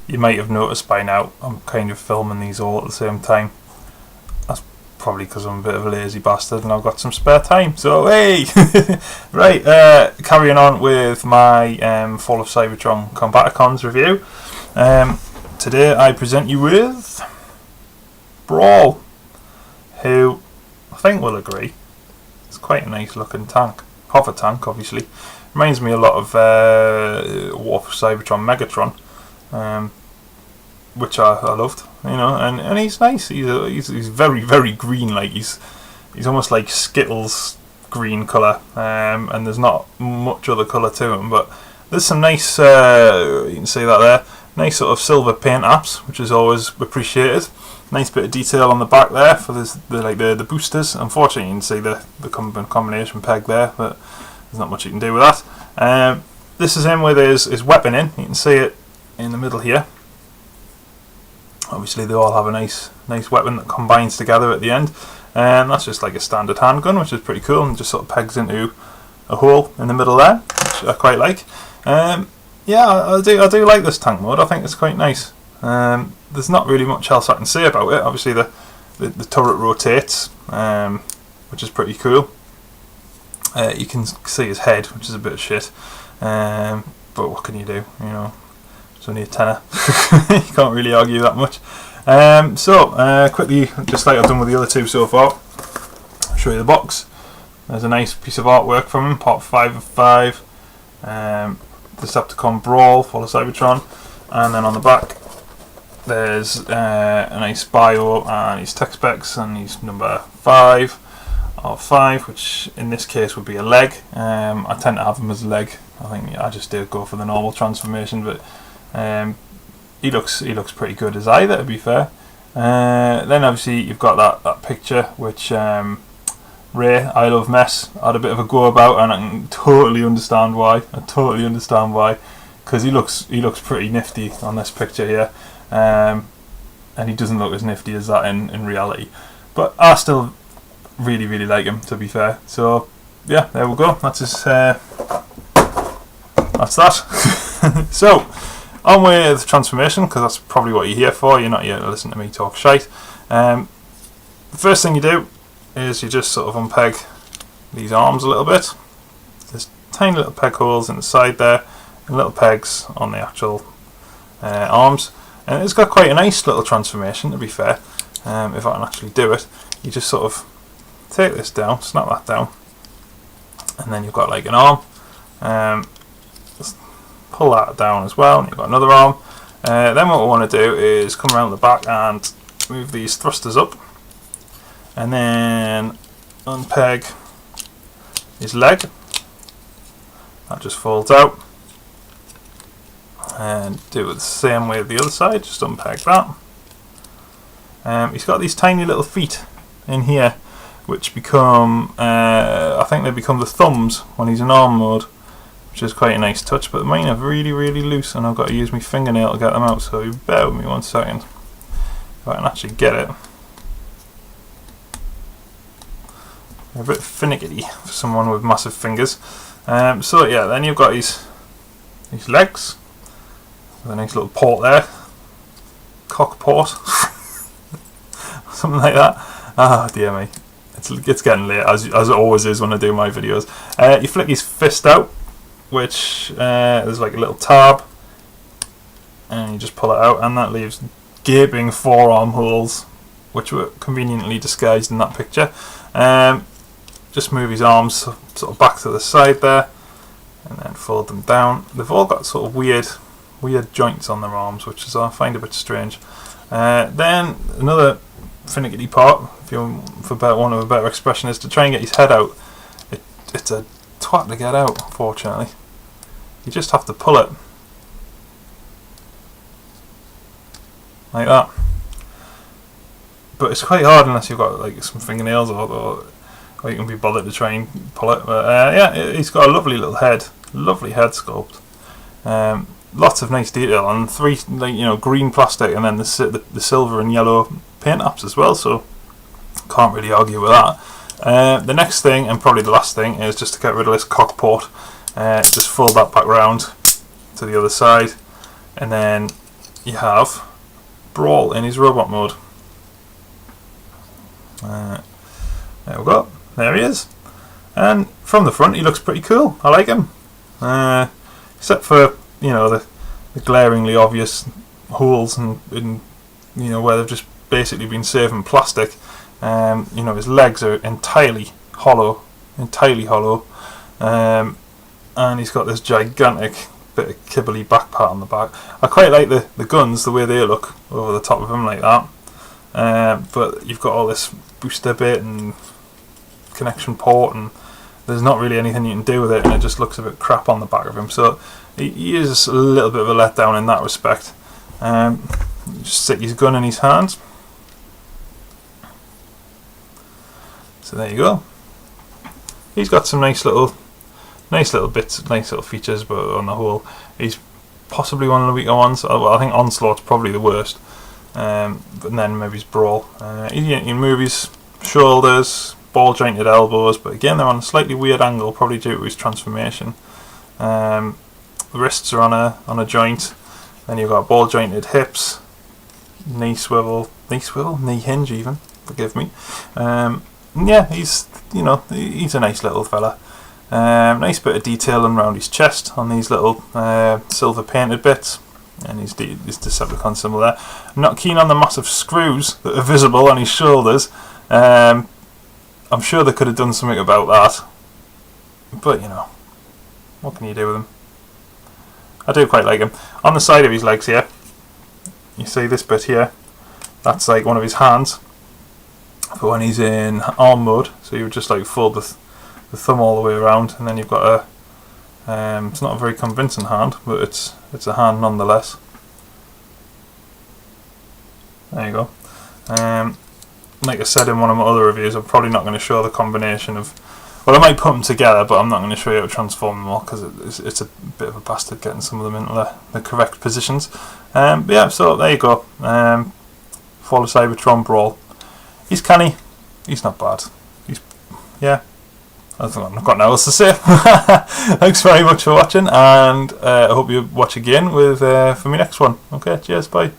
you might have noticed by now I'm kind of filming these all at the same time. That's probably because I'm a bit of a lazy bastard and I've got some spare time. So hey, right, carrying on with my Fall of Cybertron Combaticons review. Today I present you with Brawl, who I think will agree it's quite a nice looking tank. Hover tank, obviously. Reminds me a lot of War for Cybertron Megatron, which I loved, you know, and he's nice. He's very, very green, like he's almost like Skittles green colour, and there's not much other colour to him, but there's some nice, you can see that there, nice sort of silver paint apps, which is always appreciated. Nice bit of detail on the back there for the boosters. Unfortunately, you can see the combination peg there, but there's not much you can do with that. This is him with his weapon in. You can see it in the middle here. Obviously, they all have a nice weapon that combines together at the end, and that's just like a standard handgun, which is pretty cool, and just sort of pegs into a hole in the middle there, which I quite like. Yeah, I do like this tank mode. I think it's quite nice. There's not really much else I can say about it. Obviously the turret rotates, which is pretty cool. You can see his head, which is a bit of shit, but what can you do, you know, it's only a tenner. You can't really argue that much. Quickly, just like I've done with the other two so far, I'll show you the box. There's a nice piece of artwork from him, part 5 of 5, Decepticon Brawl, Fall of Cybertron, and then on the back there's a nice bio and his tech specs, and he's number 5 of 5, which in this case would be a leg. I tend to have him as a leg. I think I just did go for the normal transformation, but he looks pretty good as either, to be fair. Then obviously you've got that picture which Ray, I Love Mess, had a bit of a go about, and I can totally understand why. Because he looks pretty nifty on this picture here. And he doesn't look as nifty as that in reality, but I still really like him, to be fair. So yeah, there we go, that's that. So on with transformation, because that's probably what you're here for. You're not here to listen to me talk shite. The first thing you do is you just sort of unpeg these arms a little bit. There's tiny little peg holes in the side there and little pegs on the actual arms. And it's got quite a nice little transformation, to be fair. If I can actually do it, you just sort of take this down, snap that down, and then you've got like an arm. Just pull that down as well, and you've got another arm. Then what we want to do is come around the back and move these thrusters up, and then unpeg his leg. That just folds out. And do it the same way with the other side, just unpeg that. He's got these tiny little feet in here, which become, I think they become the thumbs when he's in arm mode, which is quite a nice touch, but mine are really loose, and I've got to use my fingernail to get them out, so bear with me 1 second. If I can actually get it. They're a bit finicky for someone with massive fingers. So yeah, then you've got these legs. With a nice little port there, cock port, something like that. Ah, dear me, it's getting late, as it always is when I do my videos. You flick his fist out, which there's like a little tab, and you just pull it out, and that leaves gaping forearm holes, which were conveniently disguised in that picture. Just move his arms sort of back to the side there, and then fold them down. They've all got sort of weird joints on their arms, which is I find a bit strange. Then another finicky part, if you want a better expression, is to try and get his head out. It's a twat to get out, unfortunately. You just have to pull it like that. But it's quite hard unless you've got like some fingernails or you can be bothered to try and pull it. But yeah, he's got a lovely little head, lovely head sculpt. Lots of nice detail on 3, green plastic, and then the silver and yellow paint apps as well. So can't really argue with that. The next thing, and probably the last thing, is just to get rid of this cock port. Just fold that back round to the other side, and then you have Brawl in his robot mode. There we go. There he is. And from the front, he looks pretty cool. I like him. Except for, you know, the glaringly obvious holes in you know, where they've just basically been saving plastic. You know, his legs are entirely hollow, and he's got this gigantic bit of kibbly back part on the back. I quite like the guns, the way they look over the top of him like that. But you've got all this booster bit and connection port, and there's not really anything you can do with it, and it just looks a bit crap on the back of him. So he is a little bit of a letdown in that respect. Just stick his gun in his hands. So there you go. He's got some nice little bits, nice little features, but on the whole, he's possibly one of the weaker ones. Well, I think Onslaught's probably the worst. But then maybe his Brawl. He can move his shoulders, ball jointed elbows, but again they're on a slightly weird angle, probably due to his transformation. The wrists are on a joint. Then you've got ball jointed hips, knee swivel, knee hinge even. Forgive me. Yeah, he's a nice little fella. Nice bit of detailing around his chest on these little silver painted bits, and his Decepticon symbol there. I'm not keen on the massive screws that are visible on his shoulders. I'm sure they could have done something about that, but you know, what can you do with him? I do quite like him. On the side of his legs here, you see this bit here, that's like one of his hands for when he's in arm mode. So you would just like fold the thumb all the way around, and then you've got it's not a very convincing hand, but it's a hand nonetheless. There you go. Like I said in one of my other reviews, I'm probably not going to show the combination of, well, I might put them together, but I'm not going to show you how to transform them all, because it's a bit of a bastard getting some of them into the correct positions. But yeah, so there you go. For the Cybertron Brawl. He's canny. He's not bad. Yeah. I've got nothing else to say. Thanks very much for watching, and I hope you watch again for my next one. Okay, cheers, bye.